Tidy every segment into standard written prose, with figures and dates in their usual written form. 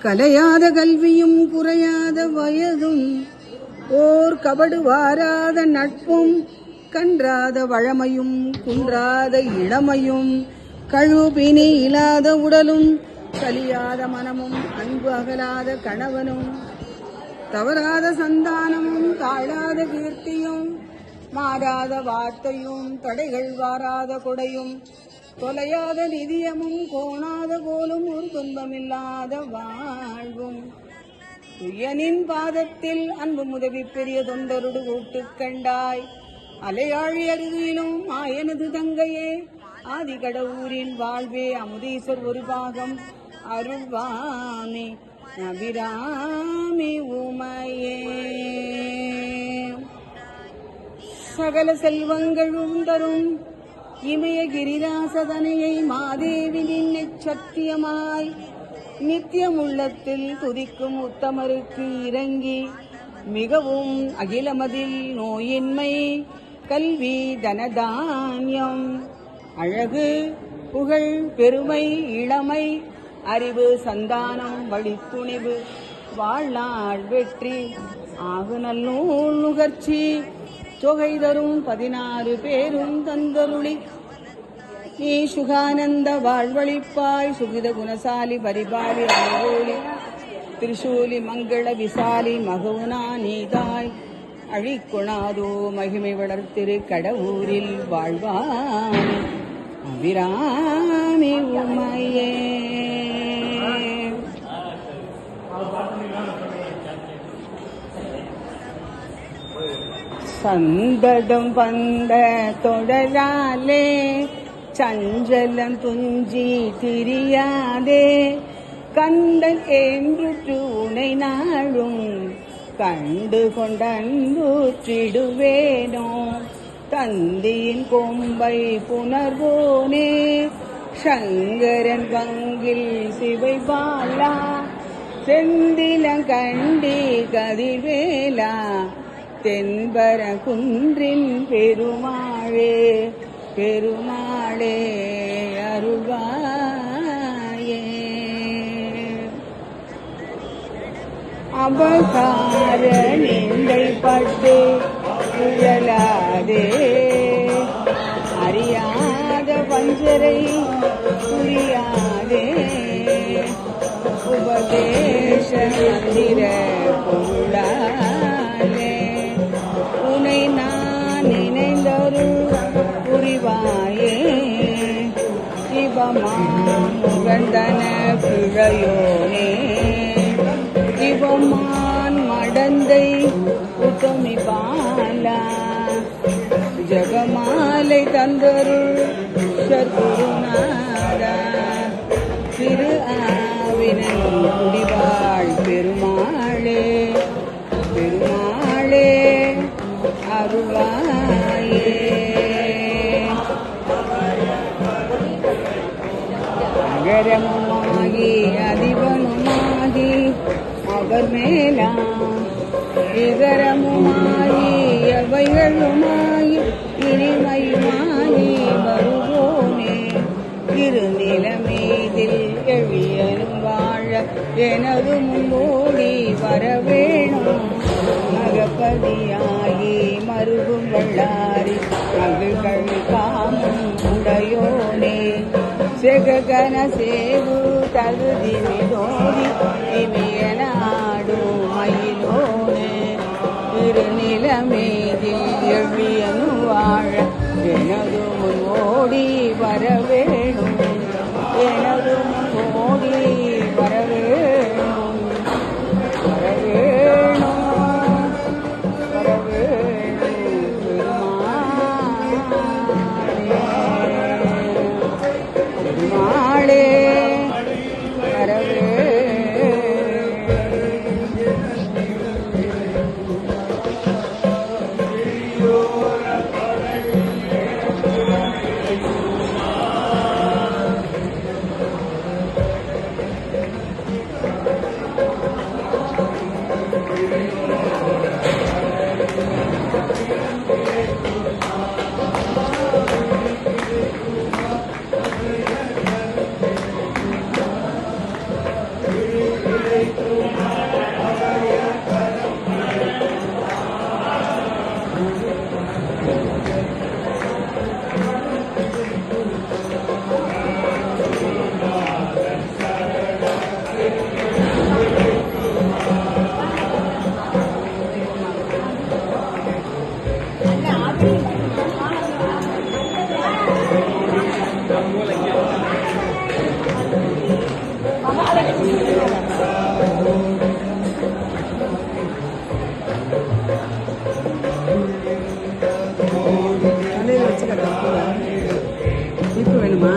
கலையாத கல்வியும் குறையாத வயதும் ஓர் கபடு வாராத நட்பும் கன்றாத வழமையும் குன்றாத இளமையும் கழுபினி இல்லாத உடலும் கலியாத மனமும் அன்பு அகலாத கணவனும் தவறாத சந்தானமும் தாழாத கீர்த்தியும் மாறாத வார்த்தையும் தடைகள் வாராத கொடையும் தொலையாத நிதியமும் கோணாத கோலும் ஒரு துன்பமில்லாத வாழ்வும் துயனின் பாதத்தில் அன்பு உதவி பெரிய தொண்டருடு கூட்டு கண்டாய் அலையாழி அருகிலும் ஆயனது தங்கையே ஆதிகடவுரின் வாழ்வே அமுதீஸ்வர் ஒரு பாகம் அருள்வாமி அபிராமி உமையே. சகல செல்வங்களும் தரும் இமய கிரிராசதனையை மாதேவி நிச்சத்தியமாய் நித்தியம் உள்ளத்தில் துதிக்கும் உத்தமருக்கு இறங்கி மிகவும் அகிலமதில் நோயின்மை கல்வி தனதானியம் அழகு புகழ் பெருமை இளமை அறிவு சந்தானம் வழித்துணிவு வாழ்நாள் வெற்றி ஆகு நல்லூல் நுகர்ச்சி தொகை தரும் 16 பேரும் தந்தருளி நீ சுகானந்த வாழ்வழிப்பாய் சுகித குணசாலி பரிபாலி அனுகூலி திரிசூலி மங்கள விசாலி மகவுனா நீதாய் அழிக்குணாதோ மகிமை வளர்த்திரு கடவுரில் வாழ்வாய் அபிராமி உமையே. சந்ததம் வந்த தொடராலே சஞ்சலம் துஞ்சி திரியாதே கண்டன் என்று உனை நாளும் கண்டு கொண்டூற்றிடுவேனோ தந்தியின் கொம்பை புணர்வோனே சங்கரன் வங்கில் சிவை பாலா செந்திலங்கண்டி கதிர்வேலா தென்பர குன்றின் பெருமாளே பெருமாளே அருள்வாயே. அபகார நிந்தை பட்டு புயலாதே அறியாத பஞ்சரை புரியாதே உபதேச மந்திர பொருளாலே உனை நான் நினைந்தருள் புரிவாயே இவமான் முகந்தன பிழையோனே இவமான் மடந்தை உத்தமி பாலா ஜகமாலை தந்தருள் சத்குருநாதா திரு ஆவினை குடிவாழ் பெருமாளே பெருமாளே அருளாயே. அகரமுமாகி அதிபனுமாகி அவர் மேலாம் இதரமுமாயி எவைகளுமாயி இனிமையுமாயி வருவோனே திருநிலமீதில் எழியனும் வாழ எனது முன்போடி வரவேணும் மகப்பதியாகி மருகும் வள்ளாரி மகிழ்கள் காமும் உடையோனே செககன சேவு தகுதி மிதோடி இமையனாடும் மயிலோனே திருநிலமீதில் எழியனு வாழ எனது முன்னோடி வரவேணும் எனது முன்னோடி வரவேணும் வரவேணும் பெருமாளே வரவே. தலையில் வச்சுக்கட்டா இப்போ வேணுமா?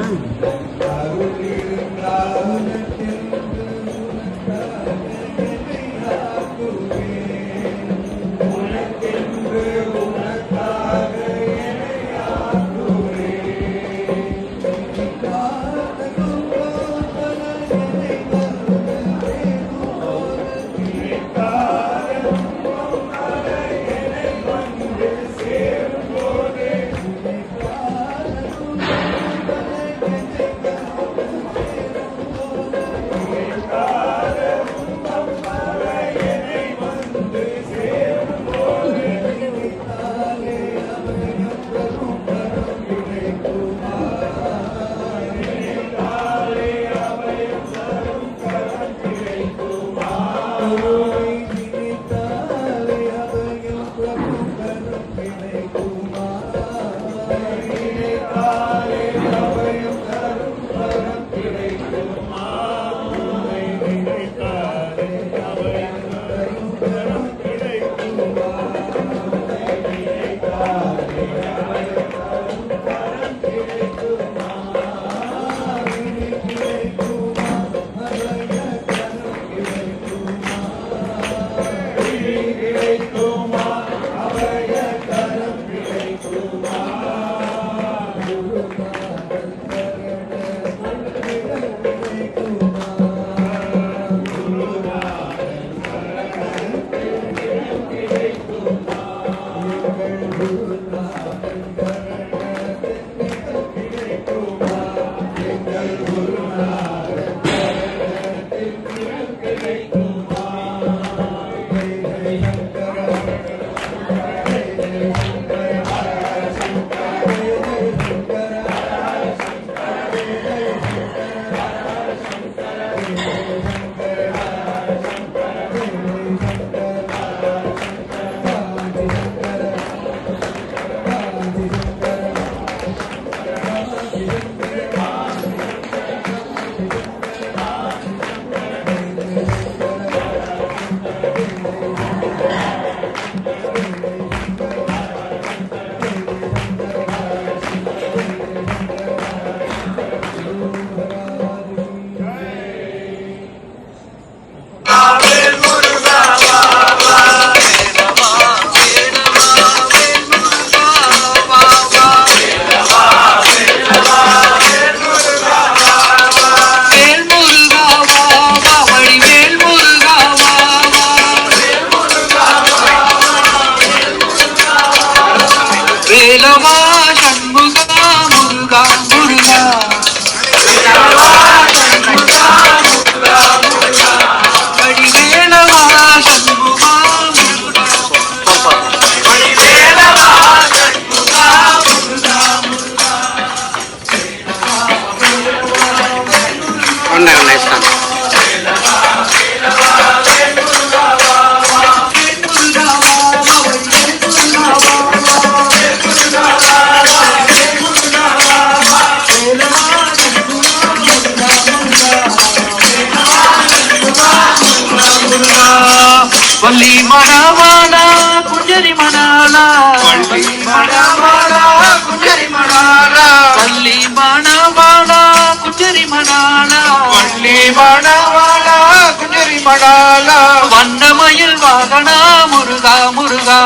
வள்ளி மணவாளா குஞ்சரி மணாலா வள்ளி மணவாளா குஞ்சரி மணாலா வள்ளி மணவாளா குஞ்சரி மணாலா வள்ளி மணவாளா குஞ்சரி மணாலா வண்ணமயில் வாகனா முருகா முருகா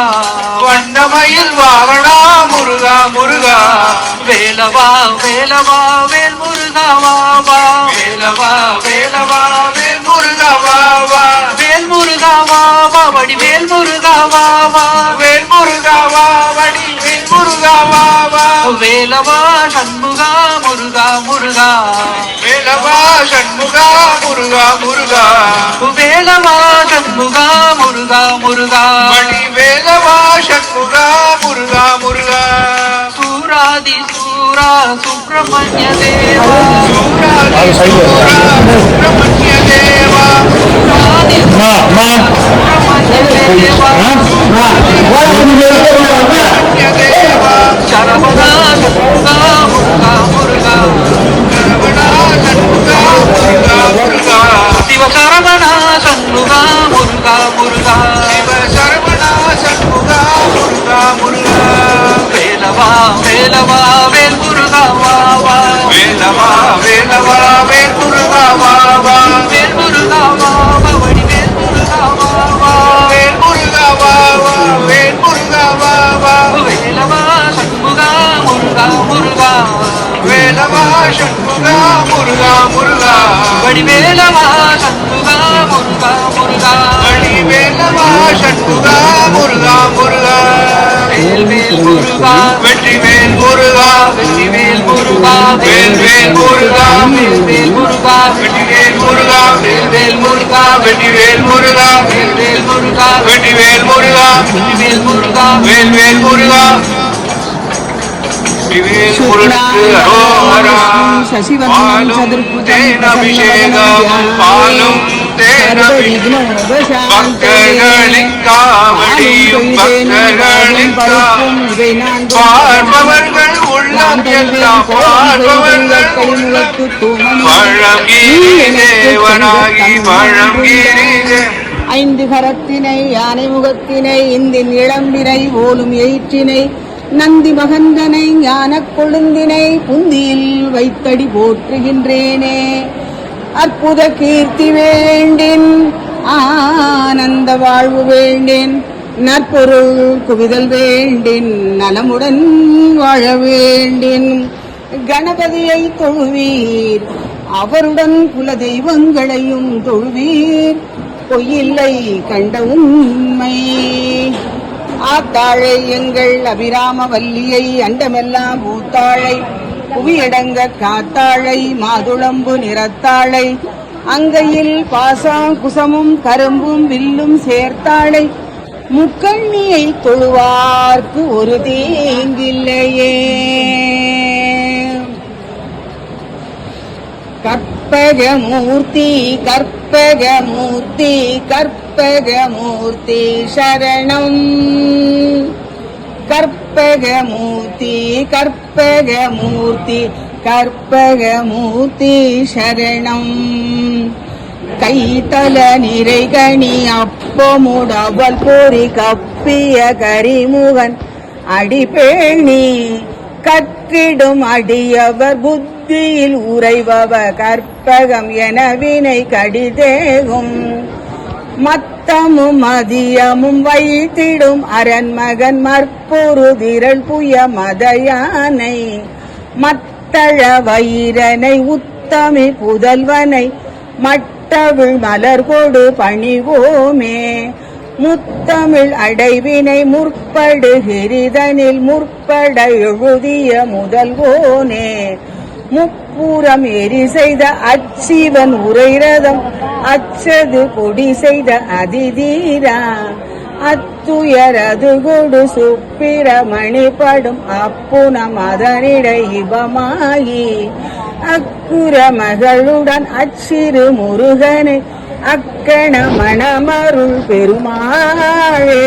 வண்ணமயில் வாகனா முருகா முருகா வேலவா வேலவா வேல் முருகா வா வா வேலவா வேலவா வேல் முருகா வா வா வேல் முருகா வா வா வடி வேல் முருகா வா வா வேல் முருகா வா வடி வேல் முருகா வா வா வேலவா சண்முகா முருகா முருகா வேலவா சண்முகா முருகா முருகா வேலவா சண்முகா முருகா முருகா வடி வேலவா சண்முகா முருகா முருகா சூராதி சூரா சுப்பிரமணிய தேவா சூராதி சூரா சுப்பிரமணிய தேவா சூராதி சுப்பிரமணிய தேவா சரவணா சண்முகா முருகா முருகா சரவணா சண்முகா முருகா முருகா சண்முகா முருகா முருகா வடிவேலவா சண்முகா முருகா முருகா வடிவேலவா சண்முகா முருகா முருகா வேல்வேல் முருகா வெற்றிவேல் முருகா வெற்றிவேல் முருகா வேல்வேல் முருகா வேல்வேல் முருகா வெற்றிவேல் முருகா வேல்வேல் முருகா வெற்றிவேல் முருகா வேல்வேல் முருகா வெற்றிவேல் முருகா வெற்றிவேல் முருகா வேல்வேல் முருகா பாலும் பக்தர்களின் காவடியும் பக்தர்களின் பார்ப்பவர்கள் உள்ளம் எல்லாம் பார்ப்பவர்கள் பழங்கீரி தேவனாகி பழங்கீரி ஐந்து கரத்தினை யானை முகத்தினை இந்தின் இளம்பினை ஓலும் எயிற்றினை நந்தி மகந்தனை ஞான கொழுந்தினை புந்தியில் வைத்தடி போற்றுகின்றேனே அற்புத கீர்த்தி வேண்டின் ஆனந்த வாழ்வு வேண்டின் நற்பொருள் குவிதல் வேண்டின் நலமுடன் வாழ வேண்டின் கணபதியை தொழுவீர் அவருடன் குல தெய்வங்களையும் தொழுவீர் பொய்யில்லை கண்ட உண்மை ஆத்தாழை எங்கள் அபிராம வல்லியை அண்டமெல்லாம் பூத்தாழை புவியடங்க காத்தாழை மாதுளம்பு நிறத்தாழை அங்கையில் பாசாங் குசமும் கரும்பும் வில்லும் சேர்த்தாழை முக்கண்ணியை தொழுவார்க்கு ஒரு தீங்கில்லையே கற்பகமூர்த்தி கற்பகமூர்த்தி கற்பகமூர்த்தி சரணம் கற்பகமூர்த்தி கற்பகமூர்த்தி கற்பகமூர்த்தி சரணம் கைத்தல நிறைகணி அப்பமுடவல் பொறி கப்பிய கரிமுகன் அடிபேணி கற்றிடும் அடியவர் புத்தியில் உறைபவ கற்பகம் என வினை கடிதேகும் மத்தமும் மதியமும் வைத்திடும் அரண்மகன் மற்பொரு திரள் புய மதயானை மத்தள வைரனை உத்தமி புதல்வனை மட்டவிழ் மலர் கொடு பணிவோமே முத்தமிழ் அடைவினை முற்படுகிரிதனில் முற்பட எழுதிய முதல்வோனே முப்புறம் எரி செய்த அச்சிவன் உரைரதம் அச்சது கொடி செய்த அதிதீரா அத்துயரது கொடு சுப்பிரமணி படும் அப்புனம் அதனிடை இவமாயி அக்குர மகளுடன் அச்சிறு முருகனை அக்கண மணமருள் பெருமாளே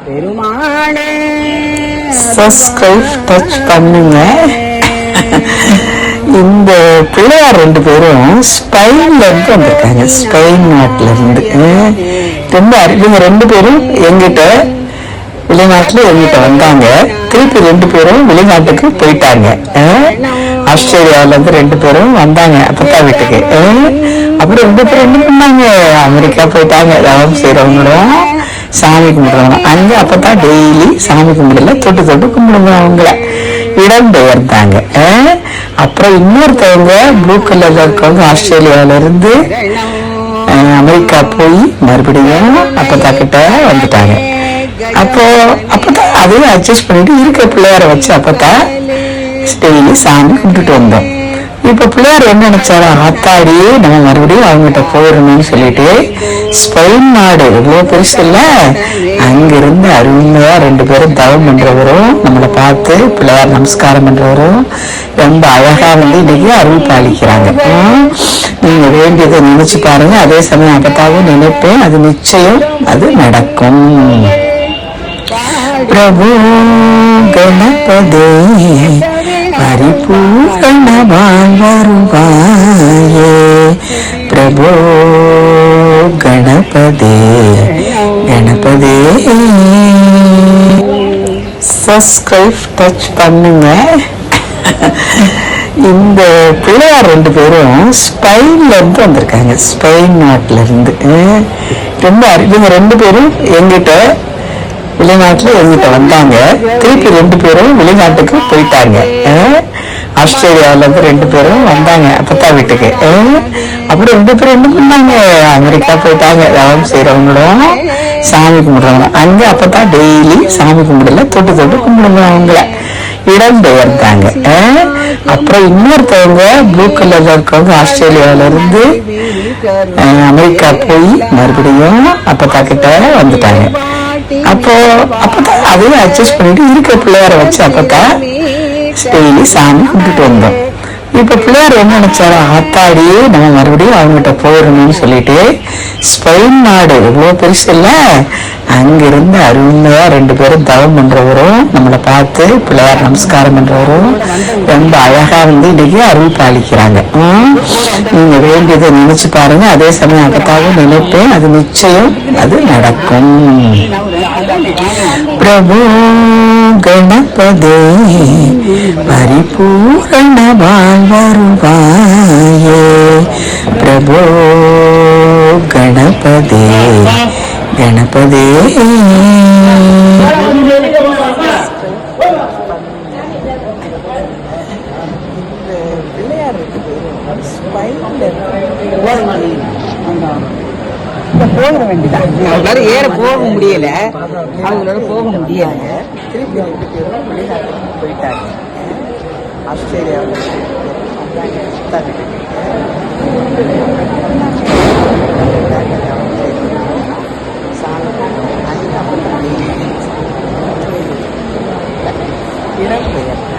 பெருமாளே சப்ஸ்கிரைப் டச் பண்ணுங்க. இந்த பிள்ளையார் ரெண்டு பேரும் ஸ்பெயின்ல இருந்து வந்திருக்காங்க. ஸ்பெயின் நாட்டுல இருந்து ரொம்ப இவங்க ரெண்டு பேரும் எங்கிட்ட வெளிநாட்டுல எங்கிட்ட வந்தாங்க. திருப்பி ரெண்டு பேரும் வெளிநாட்டுக்கு போயிட்டாங்க. ஆஸ்திரேலியாவில இருந்து ரெண்டு பேரும் வந்தாங்க அப்பத்தா வீட்டுக்கு. அப்புறம் ரெண்டு பேரும் என்ன பண்ணாங்க, அமெரிக்கா போயிட்டாங்க. தவம் செய்யறவங்களும் சாமி கும்பிடுவாங்க அங்க. அப்பதான் டெய்லி சாமி கும்பிடல, தொட்டு தொட்டு கும்பிடுவாங்க. அவங்கள இடம் பெயர்ந்தாங்க. அப்புறம் இன்னொருத்தவங்க ப்ளூ கலர்ல இருக்கவங்க ஆஸ்திரேலியாவில இருந்து அமெரிக்கா போய் மறுபடியும் அப்பத்தா கிட்ட வந்துட்டாங்க. அப்பதான் அதையும் அட்ஜஸ்ட் பண்ணிட்டு இருக்க பிள்ளையார வச்சு அப்பத்தா டெய்லி சாமி கும்பிட்டுட்டு வந்தோம். இப்ப பிள்ளையார் என்ன நினைச்சாரு, ஆத்தாடி நம்ம மறுபடியும் அவங்ககிட்ட போயிடணும்னு சொல்லிட்டு ஸ்பெயின் நாடு எவ்வளவு பெருசு இல்ல, அங்கிருந்து அருமையா ரெண்டு பேரும் தவம் பண்றவரும் நம்மளை பார்த்து பிள்ளையார் நமஸ்காரம் பண்றவரும் ரொம்ப அழகா இன்னைக்கு அருள் பாலிக்கிறாங்க. நீங்க வேண்டியதை நினைச்சு பாருங்க. அதே சமயம் அப்பத்தாவும் நினைப்பேன், அது நிச்சயம் அது நடக்கும். பிரபு கணபதே பரிபூரணமாய் வருவாயே, பிரபு கணபதே கணபதே. சப்ஸ்கிரைப் டச் பண்ணுங்க. இந்த பிள்ளையார் ரெண்டு பேரும் ஸ்பெயின்ல இருந்து வந்திருக்காங்க. ஸ்பெயின் நாட்டுல இருந்து ரொம்ப இவங்க ரெண்டு பேரும் எங்கிட்ட வெளிநாட்டுல எங்கிட்ட வந்தாங்க. திருப்பி ரெண்டு பேரும் வெளிநாட்டுக்கு போயிட்டாங்க. ஆஸ்திரேலியாவில இருந்து 2 பேரும் வந்தாங்க அப்பத்தா வீட்டுக்கு. அப்புறம் 2 பேரும் என்ன பண்ணாங்க, அமெரிக்கா போயிட்டாங்க. தவம் செய்யறவங்களும் சாமி கும்பிடுறவங்க அங்க அப்பதான் டெய்லி சாமி கும்பிடல, தொட்டு தொட்டு கும்பிடுங்க அவங்கள. இடம் பெயர்ந்தாங்க. அப்புறம் இன்னொருத்தவங்க ப்ளூ கலர்ல இருக்கவங்க ஆஸ்திரேலியாவில இருந்து அமெரிக்கா போய் மறுபடியும் அப்பத்தா கிட்ட வந்துட்டாங்க. அப்பதான் அதையும் அட்ஜஸ்ட் பண்ணிட்டு இருக்க பிள்ளையார வச்சு அப்பதான் டெய்லி சாமி கும்பிட்டு வந்தோம். இப்ப பிள்ளையார் என்ன நினைச்சாரு, ஆத்தாடி நம்ம மறுபடியும் அவங்ககிட்ட போயிடணும்னு சொல்லிட்டு ஸ்பெயின் நாடு எவ்வளவு பெருசு இல்ல, அங்கிருந்து அருமையா 2 பேரும் தவம் பண்றவரும் நம்மளை பார்த்து பிள்ளையார் நமஸ்காரம் பண்றவரும் ரொம்ப அழகா இன்னைக்கு அருள் பாலிக்கிறாங்க. நீங்க வேண்டியதை நினைச்சு பாருங்க. அதே சமயம் அப்பத்தாவும் நினைப்பேன், அது நிச்சயம் அது நடக்கும். பிரபு கணபதே பரிபூரண வாழ்வருவாயே, பிரபு கணபதே கணபதே. போக வேண்டியதான், அவங்களால ஏற போக முடியல, அவங்களால போக முடியல. திருப்பி 2 பேரும் வெளிநாட்டுக்கு போயிட்டாங்க. ஆஸ்திரேலியாவில் இடம் பெயர்ந்தாங்க.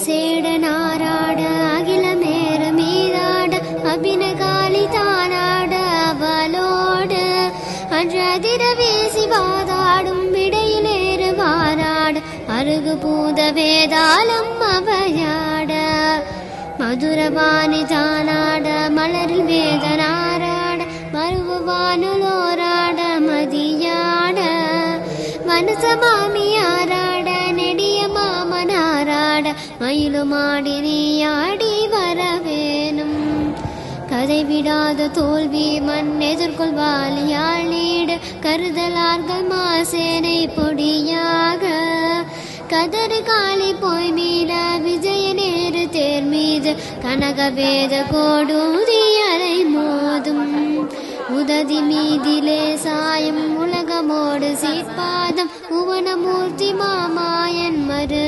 சேடனாராட அகில மேர மீதாட அபினகாலி தானாட அவளோடு அன்றதிர வீசி வாதாடும் விடையிலேறு மாறாட அருகு பூத வேதாளம் அவையாட மதுரவாணி தானாட மலரில் வேதனாராட மருவானுலோராட மதியாட மனசமாமியாராட நெடிய மாமனாராட மயிலுமாடி நீயாடி வரவேணும். கதை விடாத தோல்வி மண் எதிர்கொள்வாலியாள் நீடு கருதலார்கள் மாசேனை பொடியாக கதறு காலி போய் மீள விஜய நேரு தேர் மீது கனகவேத கோடூதி அறை மோதும் உததி மீதிலே சாயம் உலகமோடு சீர்பாதம் புவனமூர்த்தி மாமாயன் மரு